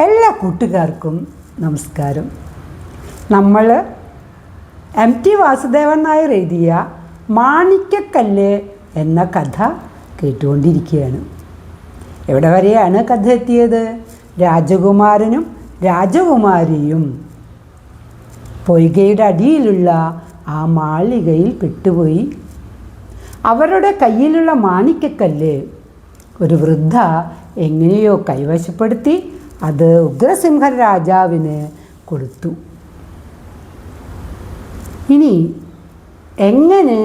എല്ലാ കൂട്ടുകാർക്കും നമസ്കാരം. നമ്മൾ MT വാസുദേവൻ നായർ എഴുതിയ മാണിക്യക്കല്ല് എന്ന കഥ കേട്ടുകൊണ്ടിരിക്കുകയാണ്. എവിടെ വരെയാണ് കഥ എത്തിയത്? രാജകുമാരനും രാജകുമാരിയും പൊയ്കയുടെ അടിയിലുള്ള ആ മാളികയിൽ പെട്ടുപോയി. അവരുടെ കയ്യിലുള്ള മാണിക്യക്കല്ല് ഒരു വൃദ്ധ എങ്ങനെയോ കൈവശപ്പെടുത്തി അത് ഉഗ്രസിംഹൻ രാജാവിന് കൊടുത്തു. ഇനി എങ്ങനെ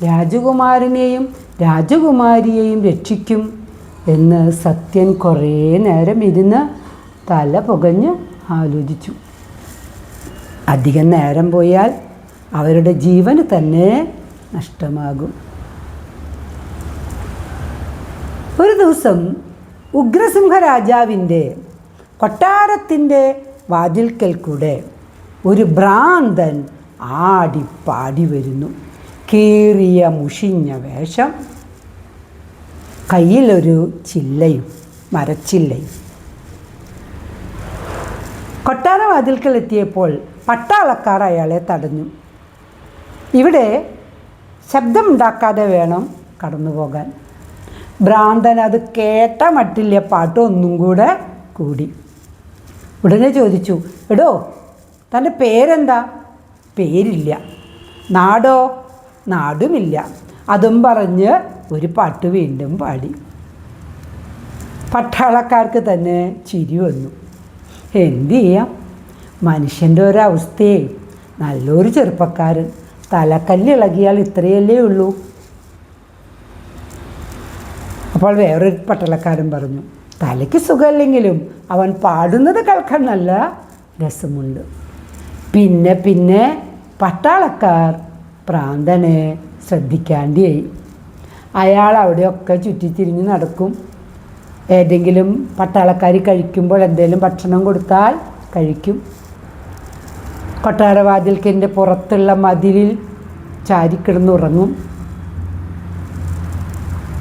രാജകുമാരനെയും രാജകുമാരിയെയും രക്ഷിക്കും എന്ന് സത്യൻ കുറേ നേരം ഇരുന്ന് തല പുകഞ്ഞ് ആലോചിച്ചു. അധികം നേരം പോയാൽ അവരുടെ ജീവന് തന്നെ നഷ്ടമാകും. ഒരു ദിവസം ഉഗ്രസിംഹ രാജാവിൻ്റെ കൊട്ടാരത്തിൻ്റെ വാതിൽക്കൽ കൂടെ ഒരു ഭ്രാന്തൻ ആടിപ്പാടി വരുന്നു. കീറിയ മുഷിഞ്ഞ വേഷം, കയ്യിലൊരു ചില്ലയും മരച്ചില്ലയും. കൊട്ടാര വാതിൽക്കൽ എത്തിയപ്പോൾ പട്ടാളക്കാർ അയാളെ തടഞ്ഞു. ഇവിടെ ശബ്ദമുണ്ടാക്കാതെ വേണം കടന്നു പോകാൻ. ഭ്രാന്തൻ അത് കേട്ട മട്ടില്ല പാട്ട് ഒന്നും കൂടെ കൂടി. ഉടനെ ചോദിച്ചു, എടോ തൻ്റെ പേരെന്താ? പേരില്ല. നാടോ? നാടുമില്ല. അതും പറഞ്ഞ് ഒരു പാട്ട് വീണ്ടും പാടി. പട്ടാളക്കാർക്ക് തന്നെ ചിരി വന്നു. എന്തു ചെയ്യാം, മനുഷ്യൻ്റെ ഒരവസ്ഥയെ. നല്ലൊരു ചെറുപ്പക്കാരൻ, തലക്കല്ലിളകിയാൽ ഇത്രയല്ലേ ഉള്ളൂ. അപ്പോൾ വേറൊരു പട്ടാളക്കാരൻ പറഞ്ഞു, തലയ്ക്ക് സുഖമില്ലെങ്കിലും അവൻ പാടുന്നത് കേൾക്കാൻ നല്ല രസമുണ്ട്. പിന്നെ പട്ടാളക്കാർ ഭ്രാന്തനെ ശ്രദ്ധിക്കാണ്ടിയായി. അയാൾ അവിടെയൊക്കെ ചുറ്റിത്തിരിഞ്ഞ് നടക്കും. ഏതെങ്കിലും പട്ടാളക്കാർ കഴിക്കുമ്പോൾ എന്തെങ്കിലും ഭക്ഷണം കൊടുത്താൽ കഴിക്കും. കൊട്ടാരവാതിൽക്കിൻ്റെ പുറത്തുള്ള മതിലിൽ ചാരിക്കിടന്നുറങ്ങും.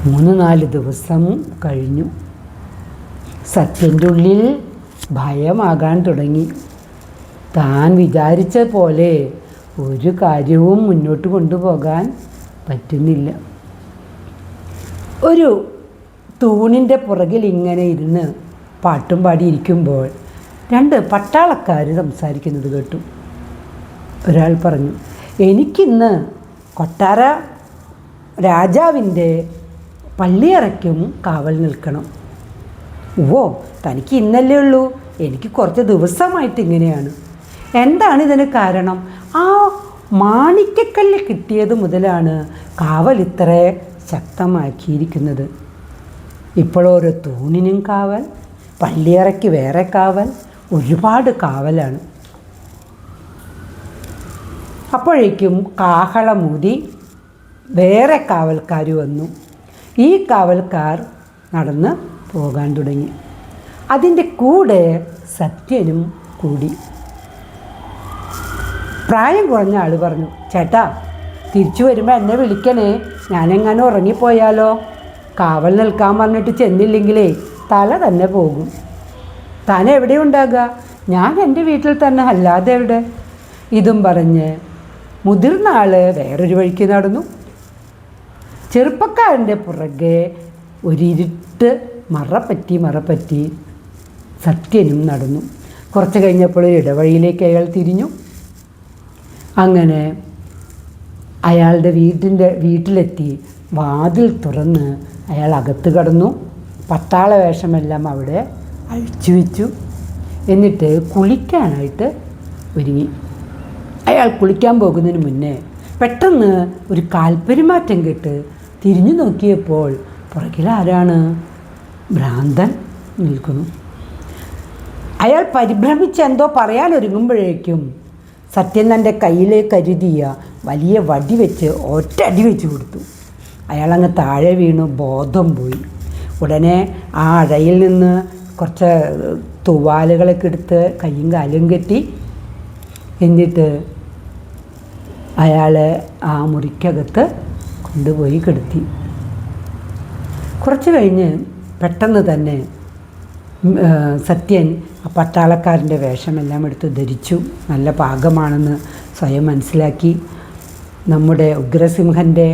3-4 ദിവസം കഴിഞ്ഞു. സത്യൻ്റെ ഉള്ളിൽ ഭയമാകാൻ തുടങ്ങി. താൻ വിചാരിച്ച പോലെ ഒരു കാര്യവും മുന്നോട്ട് കൊണ്ടുപോകാൻ പറ്റുന്നില്ല. ഒരു തൂണിൻ്റെ പുറകിൽ ഇങ്ങനെ ഇരുന്ന് പാട്ടും പാടിയിരിക്കുമ്പോൾ 2 പട്ടാളക്കാർ സംസാരിക്കുന്നത് കേട്ടു. ഒരാൾ പറഞ്ഞു, എനിക്കിന്ന് കൊട്ടാര രാജാവിൻ്റെ പള്ളിയറയ്ക്കും കാവൽ നിൽക്കണം. ഓ, തനിക്ക് ഇന്നല്ലേ ഉള്ളൂ, എനിക്ക് കുറച്ച് ദിവസമായിട്ട് ഇങ്ങനെയാണ്. എന്താണ് ഇതിന് കാരണം? ആ മാണിക്യക്കല്ല് കിട്ടിയത് മുതലാണ് കാവൽ ഇത്ര ശക്തമാക്കിയിരിക്കുന്നത്. ഇപ്പോൾ ഓരോ തൂണിനും കാവൽ, പള്ളിയറയ്ക്ക് വേറെ കാവൽ, ഒരുപാട് കാവലാണ്. അപ്പോഴേക്കും കാഹളമൂതി വേറെ കാവൽക്കാർ വന്നു. ഈ കാവൽക്കാർ നടന്ന് പോകാൻ തുടങ്ങി. അതിൻ്റെ കൂടെ സത്യനും കൂടി. പ്രായം കുറഞ്ഞ ആൾ പറഞ്ഞു, ചേട്ടാ തിരിച്ചു വരുമ്പോൾ എന്നെ വിളിക്കണേ, ഞാനെങ്ങാനും ഉറങ്ങിപ്പോയാലോ? കാവൽ നിൽക്കാൻ പറഞ്ഞിട്ട് ചെന്നില്ലെങ്കിലേ തല തന്നെ പോകും. താൻ എവിടെ ഉണ്ടാകുക? ഞാൻ എൻ്റെ വീട്ടിൽ തന്നെ, അല്ലാതെ എവിടെ? ഇതും പറഞ്ഞ് മുതിർന്ന ആൾ വേറൊരു വഴിക്ക് നടന്നു. ചെറുപ്പക്കാരൻ്റെ പുറകെ ഒരിരുട്ട് മറപ്പറ്റി സത്യനും നടന്നു. കുറച്ച് കഴിഞ്ഞപ്പോൾ ഒരു ഇടവഴിയിലേക്ക് അയാൾ തിരിഞ്ഞു. അങ്ങനെ അയാളുടെ വീട്ടിലെത്തി വാതിൽ തുറന്ന് അയാൾ അകത്ത് കടന്നു. പട്ടാള വേഷമെല്ലാം അവിടെ അഴിച്ചു വെച്ചു. എന്നിട്ട് കുളിക്കാനായിട്ട് ഒരുങ്ങി. അയാൾ കുളിക്കാൻ പോകുന്നതിന് മുന്നേ പെട്ടെന്ന് ഒരു കാൽപ്പെരുമാറ്റം കേട്ട് തിരിഞ്ഞു നോക്കിയപ്പോൾ പുറകിൽ ആരാണ്? ഭ്രാന്തൻ നിൽക്കുന്നു. അയാൾ പരിഭ്രമിച്ച് എന്തോ പറയാനൊരുങ്ങുമ്പോഴേക്കും സത്യൻ തൻ്റെ കയ്യിലേക്ക് കരുതിയ വലിയ വടി വെച്ച് ഒറ്റടി വെച്ച് കൊടുത്തു. അയാളങ്ങ് താഴെ വീണു, ബോധം പോയി. ഉടനെ ആ അഴയിൽ നിന്ന് കുറച്ച് തുവാലുകളൊക്കെ എടുത്ത് കയ്യും കാലും കെട്ടി, എന്നിട്ട് അയാളെ ആ മുറിക്കകത്ത് കൊണ്ടുപോയി കിടത്തി. കുറച്ച് കഴിഞ്ഞ് പെട്ടെന്ന് തന്നെ സത്യൻ ആ പട്ടാളക്കാരൻ്റെ വേഷമെല്ലാം എടുത്ത് ധരിച്ചു. നല്ല പാകമാണെന്ന് സ്വയം മനസ്സിലാക്കി. നമ്മുടെ ഉഗ്രസിംഹൻ്റെ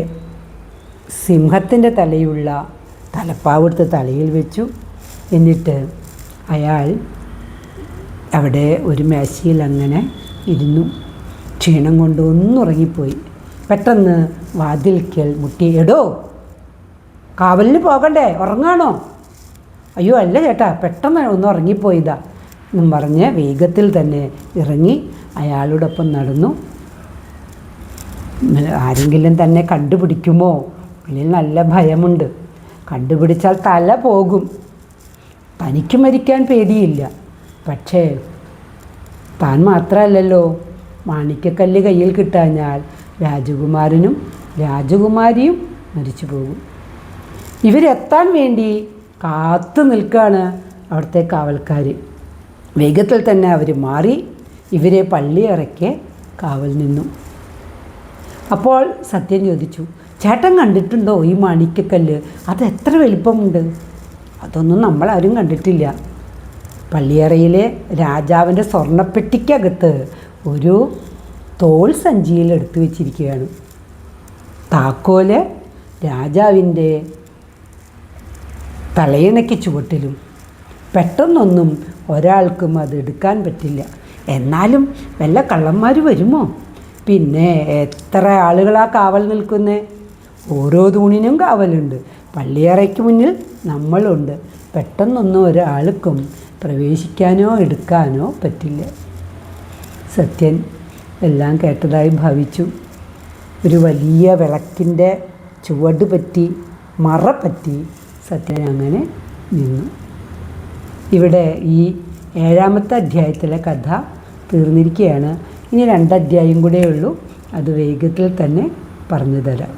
സിംഹത്തിൻ്റെ തലയുള്ള തലപ്പാവെടുത്ത് തലയിൽ വെച്ചു. എന്നിട്ട് അയാൾ അവിടെ ഒരു മേശയിൽ അങ്ങനെ ഇരുന്നു. ക്ഷീണം കൊണ്ട് ഒന്നുറങ്ങിപ്പോയി. പെട്ടെന്ന് വാതിൽക്കൽ മുട്ടി. എടോ, കാവലിന് പോകണ്ടേ, ഉറങ്ങാണോ? അയ്യോ അല്ല ചേട്ടാ, പെട്ടെന്ന് ഒന്ന് ഉറങ്ങിപ്പോയതാ എന്നും പറഞ്ഞ് വേഗത്തിൽ തന്നെ ഇറങ്ങി അയാളോടൊപ്പം നടന്നു. ആരെങ്കിലും തന്നെ കണ്ടുപിടിക്കുമോ? ഉള്ളിൽ നല്ല ഭയമുണ്ട്. കണ്ടുപിടിച്ചാൽ തല പോകും. തനിക്ക് മരിക്കാൻ പേടിയില്ല. പക്ഷേ താൻ മാത്രമല്ലല്ലോ, മാണിക്യക്കല്ല് കയ്യിൽ കിട്ടാഞ്ഞാൽ രാജകുമാരനും രാജകുമാരിയും മരിച്ചു പോകും. ഇവരെത്താൻ വേണ്ടി കാത്തു നിൽക്കുകയാണ് അവിടുത്തെ കാവൽക്കാർ. വേഗത്തിൽ തന്നെ അവർ മാറി ഇവരെ പള്ളിയിറക്കെ കാവൽ നിന്നു. അപ്പോൾ സത്യൻ ചോദിച്ചു, ചേട്ടൻ കണ്ടിട്ടുണ്ടോ ഈ മാണിക്യക്കല്ല്? അത് എത്ര വലിപ്പമുണ്ട്? അതൊന്നും നമ്മളാരും കണ്ടിട്ടില്ല. പള്ളിയറയിലെ രാജാവിൻ്റെ സ്വർണ്ണപ്പെട്ടിക്കകത്ത് ഒരു തോൾ സഞ്ചിയിൽ എടുത്തു വച്ചിരിക്കുകയാണ്. താക്കോല് രാജാവിൻ്റെ തലയിണയ്ക്ക് ചുവട്ടിലും. പെട്ടെന്നൊന്നും ഒരാൾക്കും അത് എടുക്കാൻ പറ്റില്ല. എന്നാലും വല്ല കള്ളന്മാർ വരുമോ? പിന്നെ എത്ര ആളുകളാ കാവൽ നിൽക്കുന്നേ? ഓരോ തൂണിനും കാവലുണ്ട്. പള്ളിയറയ്ക്ക് മുന്നിൽ നമ്മളുണ്ട്. പെട്ടെന്നൊന്നും ഒരാൾക്കും പ്രവേശിക്കാനോ എടുക്കാനോ പറ്റില്ല. സത്യൻ എല്ലാം കേട്ടതായി ഭാവിച്ചു. ഒരു വലിയ വിളക്കിൻ്റെ ചുവട് പറ്റി മറ പറ്റി സത്യൻ അങ്ങനെ നിന്നു. ഇവിടെ ഈ 7ാമത്തെ അധ്യായത്തിലെ കഥ തീർന്നിരിക്കുകയാണ്. ഇനി 2 അധ്യായം കൂടെ ഉള്ളൂ. അത് വേഗത്തിൽ തന്നെ പറഞ്ഞു തരാം.